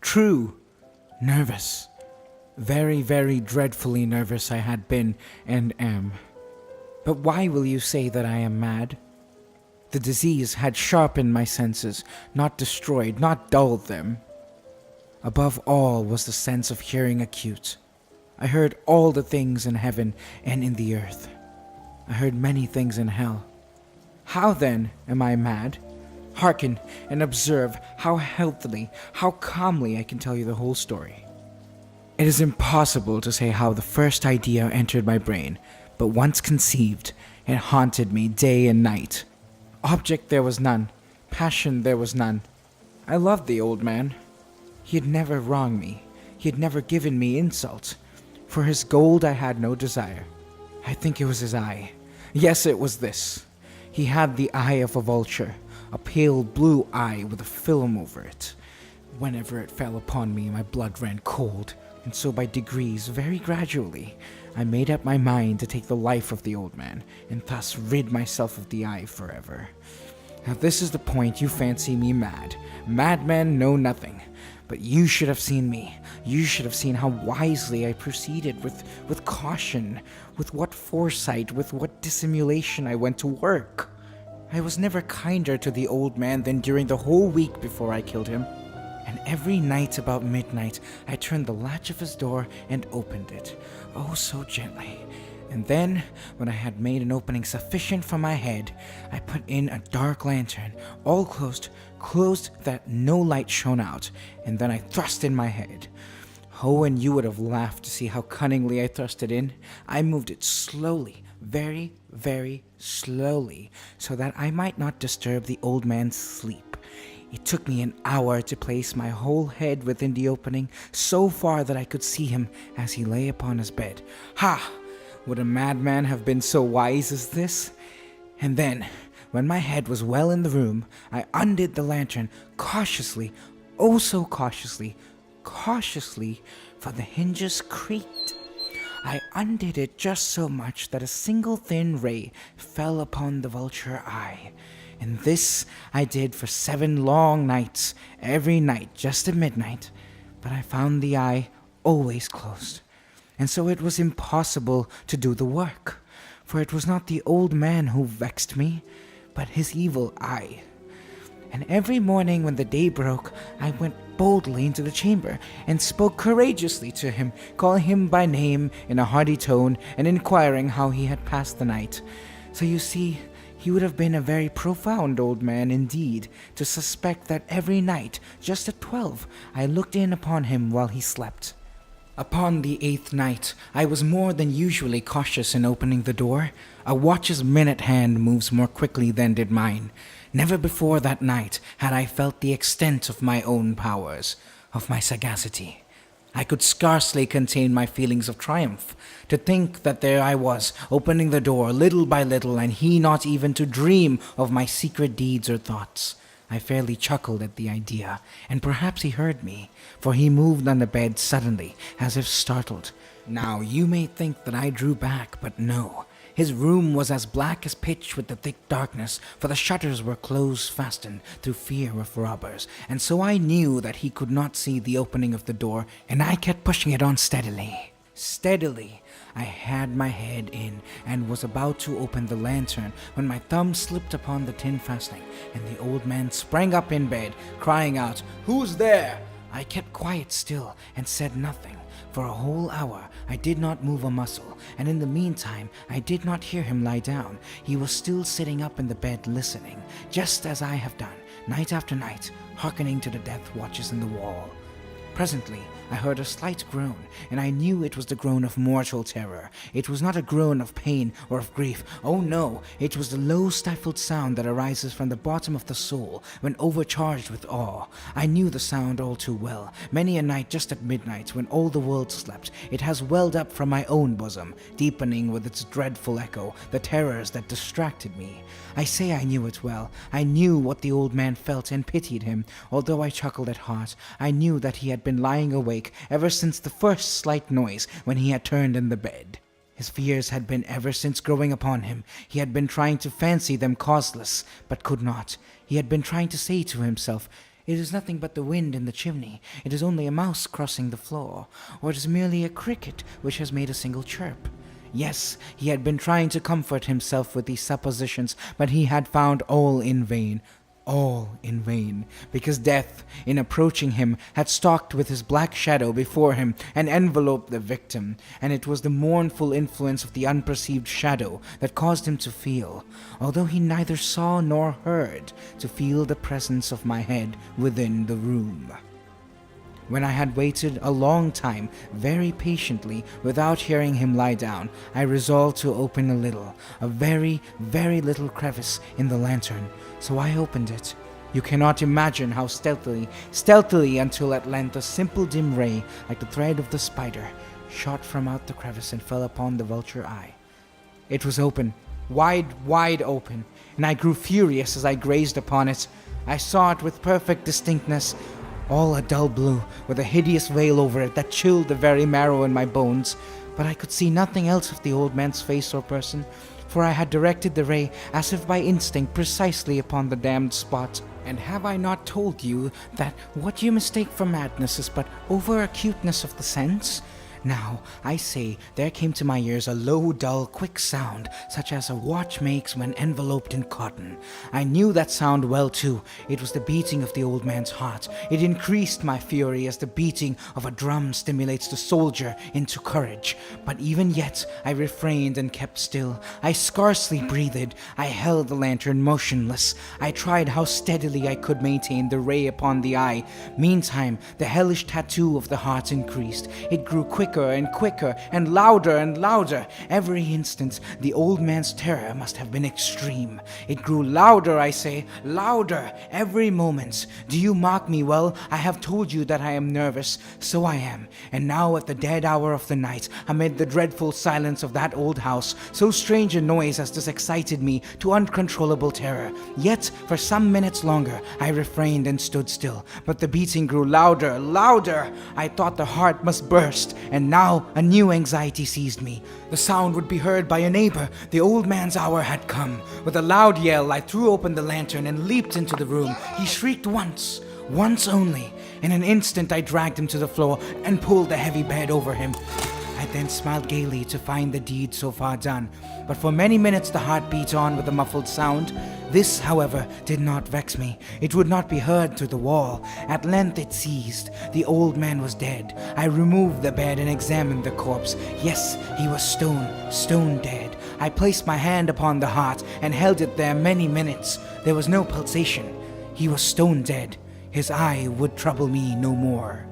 true. Nervous. Very, very dreadfully nervous I had been and am. But why will you say that I am mad? The disease had sharpened my senses, not destroyed, not dulled them. Above all was the sense of hearing acute. I heard all the things in heaven and in the earth. I heard many things in hell. How then am I mad? Hearken and observe how healthily, how calmly I can tell you the whole story. It is impossible to say how the first idea entered my brain, but once conceived, it haunted me day and night. Object there was none, passion there was none. I loved the old man. He had never wronged me. He had never given me insult. For his gold I had no desire. I think it was his eye. Yes, it was this. He had the eye of a vulture, a pale blue eye with a film over it. Whenever it fell upon me, my blood ran cold, and so by degrees, very gradually, I made up my mind to take the life of the old man, and thus rid myself of the eye forever. Now this is the point you fancy me mad. Madmen know nothing. But you should have seen me. You should have seen how wisely I proceeded, with caution, with what foresight, with what dissimulation I went to work. I was never kinder to the old man than during the whole week before I killed him. And every night about midnight, I turned the latch of his door and opened it, oh so gently. And then, when I had made an opening sufficient for my head, I put in a dark lantern, all closed that no light shone out, and then I thrust in my head. Oh, and you would have laughed to see how cunningly I thrust it in. I moved it slowly, very, very slowly, so that I might not disturb the old man's sleep. It took me an hour to place my whole head within the opening, so far that I could see him as he lay upon his bed. Ha! Would a madman have been so wise as this? And then, when my head was well in the room, I undid the lantern cautiously, oh so cautiously, for the hinges creaked. I undid it just so much that a single thin ray fell upon the vulture eye. And this I did for 7 long nights, every night just at midnight. But I found the eye always closed. And so it was impossible to do the work, for it was not the old man who vexed me, but his evil eye. And every morning when the day broke, I went boldly into the chamber, and spoke courageously to him, calling him by name in a hearty tone, and inquiring how he had passed the night. So you see, he would have been a very profound old man indeed, to suspect that every night, just at 12, I looked in upon him while he slept. Upon the 8th night, I was more than usually cautious in opening the door. A watch's minute hand moves more quickly than did mine. Never before that night had I felt the extent of my own powers, of my sagacity. I could scarcely contain my feelings of triumph. To think that there I was, opening the door little by little, and he not even to dream of my secret deeds or thoughts. I fairly chuckled at the idea, and perhaps he heard me, for he moved on the bed suddenly, as if startled. Now you may think that I drew back, but no. His room was as black as pitch with the thick darkness, for the shutters were close fastened through fear of robbers, and so I knew that he could not see the opening of the door, and I kept pushing it on steadily. Steadily. I had my head in, and was about to open the lantern, when my thumb slipped upon the tin fastening, and the old man sprang up in bed, crying out, "Who's there?" I kept quite still, and said nothing. For a whole hour I did not move a muscle, and in the meantime I did not hear him lie down. He was still sitting up in the bed listening, just as I have done, night after night, hearkening to the death watches in the wall. Presently I heard a slight groan, and I knew it was the groan of mortal terror. It was not a groan of pain or of grief. Oh no, it was the low stifled sound that arises from the bottom of the soul when overcharged with awe. I knew the sound all too well. Many a night just at midnight, when all the world slept, it has welled up from my own bosom, deepening with its dreadful echo the terrors that distracted me. I say I knew it well. I knew what the old man felt and pitied him. Although I chuckled at heart, I knew that he had been lying awake ever since the first slight noise when he had turned in the bed. His fears had been ever since growing upon him. He had been trying to fancy them causeless, but could not. He had been trying to say to himself, It is nothing but the wind in the chimney. It is only a mouse crossing the floor, or it is merely a cricket which has made a single chirp. Yes, he had been trying to comfort himself with these suppositions, but he had found all in vain. All in vain, because death, in approaching him, had stalked with his black shadow before him and enveloped the victim, and it was the mournful influence of the unperceived shadow that caused him to feel, although he neither saw nor heard, to feel the presence of my head within the room. When I had waited a long time, very patiently, without hearing him lie down, I resolved to open a very, very little crevice in the lantern. So I opened it. You cannot imagine how stealthily until at length a simple dim ray, like the thread of the spider, shot from out the crevice and fell upon the vulture eye. It was open, wide open, and I grew furious as I gazed upon it. I saw it with perfect distinctness, all a dull blue, with a hideous veil over it that chilled the very marrow in my bones, but I could see nothing else of the old man's face or person, for I had directed the ray, as if by instinct, precisely upon the damned spot. And have I not told you that what you mistake for madness is but over-acuteness of the sense? Now, I say, there came to my ears a low, dull, quick sound, such as a watch makes when enveloped in cotton. I knew that sound well, too. It was the beating of the old man's heart. It increased my fury as the beating of a drum stimulates the soldier into courage. But even yet, I refrained and kept still. I scarcely breathed. I held the lantern motionless. I tried how steadily I could maintain the ray upon the eye. Meantime, the hellish tattoo of the heart increased. It grew quicker and quicker, and louder. Every instant, the old man's terror must have been extreme. It grew louder, I say, louder, every moment. Do you mark me well? I have told you that I am nervous. So I am. And now at the dead hour of the night, amid the dreadful silence of that old house, so strange a noise as this excited me to uncontrollable terror. Yet, for some minutes longer, I refrained and stood still. But the beating grew louder. I thought the heart must burst, and now a new anxiety seized me. The sound would be heard by a neighbor. The old man's hour had come. With a loud yell, I threw open the lantern and leaped into the room. He shrieked once only. In an instant, I dragged him to the floor and pulled the heavy bed over him. I then smiled gaily to find the deed so far done, but for many minutes the heart beat on with a muffled sound. This, however, did not vex me. It would not be heard through the wall. At length it ceased. The old man was dead. I removed the bed and examined the corpse. Yes, he was stone dead. I placed my hand upon the heart and held it there many minutes. There was no pulsation. He was stone dead. His eye would trouble me no more.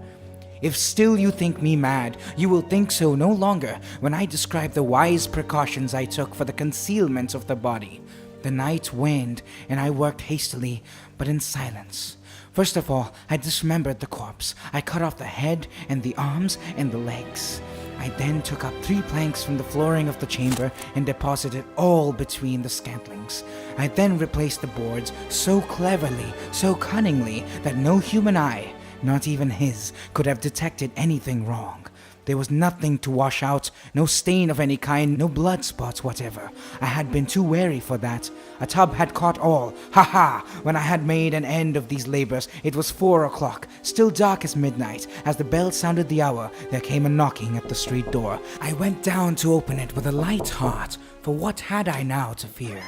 If still you think me mad, you will think so no longer when I describe the wise precautions I took for the concealment of the body. The night waned, and I worked hastily, but in silence. First of all, I dismembered the corpse. I cut off the head and the arms and the legs. I then took up 3 planks from the flooring of the chamber and deposited all between the scantlings. I then replaced the boards so cleverly, so cunningly, that no human eye, not even his, could have detected anything wrong. There was nothing to wash out, no stain of any kind, no blood spots whatever. I had been too wary for that. A tub had caught all. Ha! When I had made an end of these labors, it was 4 o'clock, still dark as midnight. As the bell sounded the hour, there came a knocking at the street door. I went down to open it with a light heart, for what had I now to fear?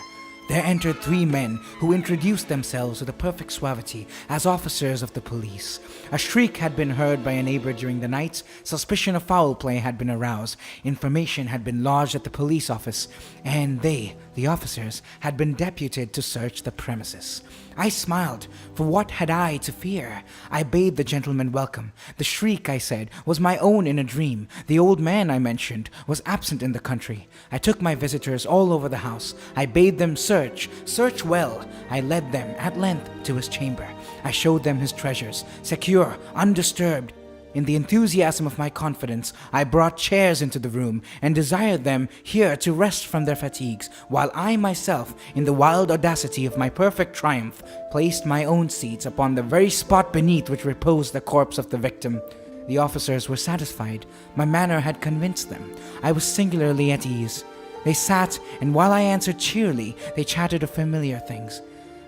There entered 3 men who introduced themselves with a perfect suavity as officers of the police. A shriek had been heard by a neighbor during the night. Suspicion of foul play had been aroused. Information had been lodged at the police office, and they, the officers, had been deputed to search the premises. I smiled, for what had I to fear? I bade the gentleman welcome. The shriek, I said, was my own in a dream. The old man, I mentioned, was absent in the country. I took my visitors all over the house. I bade them search well. I led them, at length, to his chamber. I showed them his treasures, secure, undisturbed. In the enthusiasm of my confidence, I brought chairs into the room and desired them here to rest from their fatigues, while I myself, in the wild audacity of my perfect triumph, placed my own seats upon the very spot beneath which reposed the corpse of the victim. The officers were satisfied. My manner had convinced them. I was singularly at ease. They sat, and while I answered cheerily, they chatted of familiar things.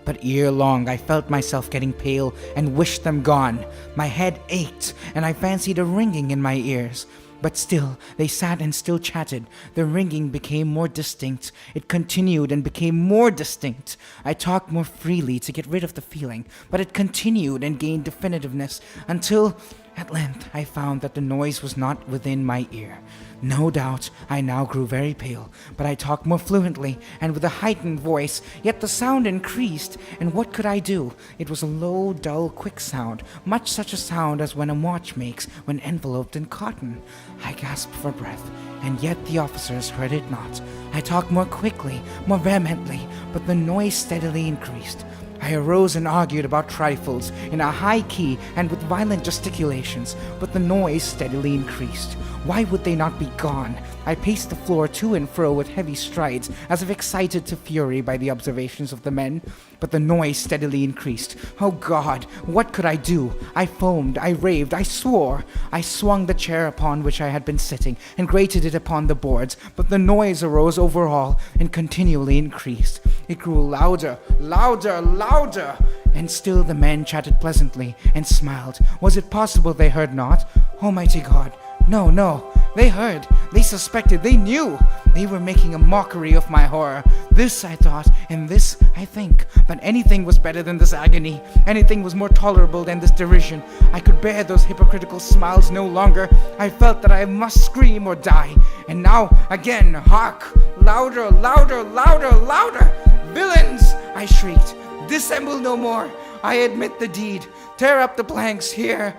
But ere long I felt myself getting pale and wished them gone. My head ached, and I fancied a ringing in my ears. But still, they sat and still chatted. The ringing became more distinct. It continued and became more distinct. I talked more freely to get rid of the feeling, but it continued and gained definitiveness until, at length, I found that the noise was not within my ear. No doubt, I now grew very pale, but I talked more fluently and with a heightened voice, yet the sound increased, and what could I do? It was a low, dull, quick sound, much such a sound as when a watch makes when enveloped in cotton. I gasped for breath, and yet the officers heard it not. I talked more quickly, more vehemently, but the noise steadily increased. I arose and argued about trifles in a high key and with violent gesticulations, but the noise steadily increased. Why would they not be gone? I paced the floor to and fro with heavy strides, as if excited to fury by the observations of the men, but the noise steadily increased. Oh God, what could I do? I foamed, I raved, I swore. I swung the chair upon which I had been sitting and grated it upon the boards, but the noise arose over all and continually increased. It grew louder, louder, louder, and still the men chatted pleasantly and smiled. Was it possible they heard not? Almighty God! No, they heard, they suspected, they knew. They were making a mockery of my horror. This I thought, and this I think. But anything was better than this agony. Anything was more tolerable than this derision. I could bear those hypocritical smiles no longer. I felt that I must scream or die. And now, again, hark! Louder, louder, louder, louder! Villains! I shrieked. Dissemble no more. I admit the deed. Tear up the planks. Here.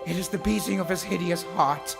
It is the beating of his hideous heart.